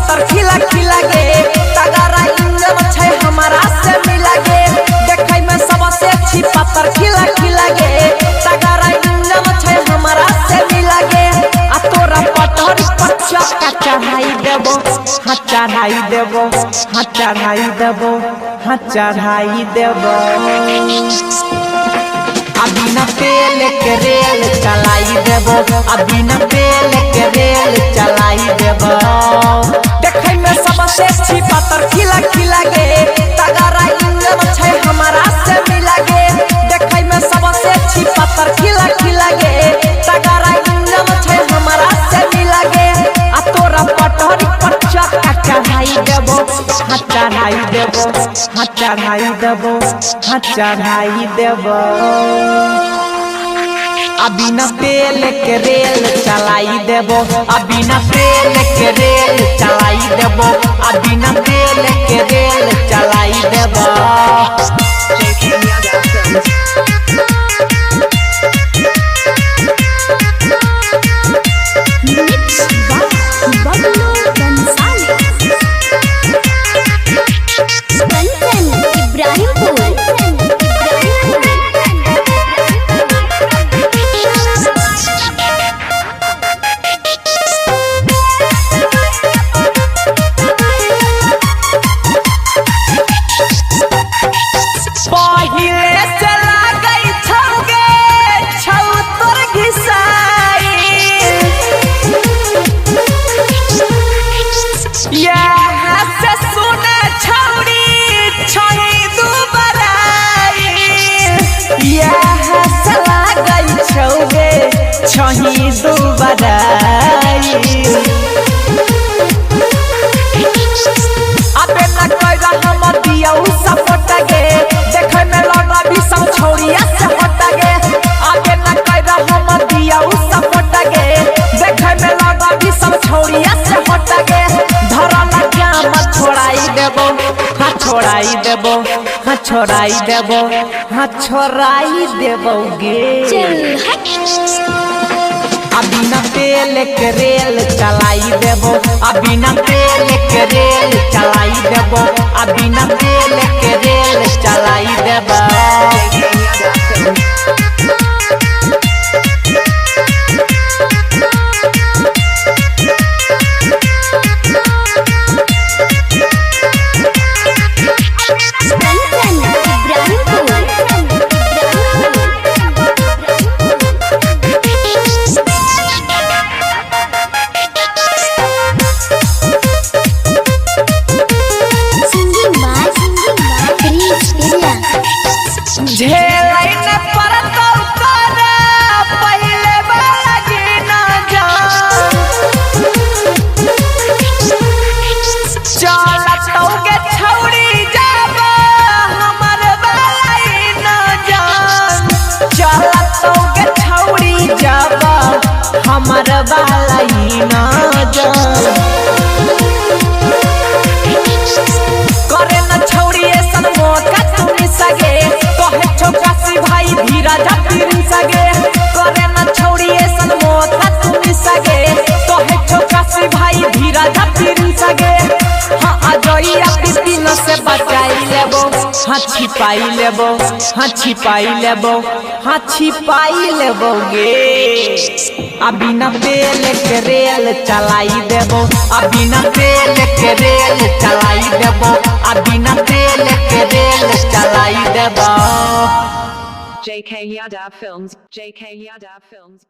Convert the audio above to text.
पत्थर खिला खिला गे तगड़ा इंजन छै हमारा से मिला गे देखै में सबसे अच्छी पत्थर खिला खिला गे तगड़ा इंजन छै हमारा से मिला गे आ तोरा पत्थर पर चक्का चढ़ाई देबो हाथ चढ़ाई देबो हाथ चढ़ाई देबो हाथ चढ़ाई देबो अभी न तेल के रेल चलाई देबो अभी न तेल के रेल चलाई देबो देखै में सबसे अच्छी पत्थर खिला खिला गे तगड़ा इंजन छै हमारा से मिला गे देखै में सबसे अच्छी पत्थर खिला खिला गे तगड़ा इंजन छै हमारा से मिला गे आ तोरा पटहर पर चक्का चढ़ाई देबो हाथ चढ़ाई देबो हाथ चढ़ाई देबो हाथ चढ़ाई देबो अभी न तेल के रेल चलाई देबो अभी न तेल के रेल चलाई देबो अभी न तेल के रेल चलाई देबो छही दुबराई अबे न कइरा हम दियौ सपोर्ट गे देखै में लगा भी सब छौरिया से हट गे अबे न कइरा हम दियौ सपोर्ट गे देखै में लगा भी सब छौरिया से हट गे धरा न क्या मत छोड़ाई देबो हाथ छोड़ाई देबो हाथ छोड़ाई देबो हाथ छोड़ाई देबो गे अभी न तेल के रेल चलाई देबो अभी न तेल के रेल चलाई देबो अभी न तेल के रेल चलाई देबो झेलाई न परतो कर पहले बागी न जा चलतो के छौड़ी जाब हमर बाई न जा चलतो के छौड़ी जाब हमर बाई न जा करे न छौड़ी ऐसन मौका तुनी सगे चौकासी भाई धीरज पीरी सगे करे न छौड़ी ऐसन मौका तुनी सगे तो है चौकासी भाई धीरज पीरी सगे हाँ अजइया पितिन से बचाई लेबो हाँ छिपाई लेबो हाँ छिपाई लेबो हाँ छिपाई लेबो गे अभी न तेल के रेल चलाई देबो अभी न तेल के रेल चलाई देबो अभी न तेल के रेल चलाई देबो JK Yadav Films. JK Yadav Films.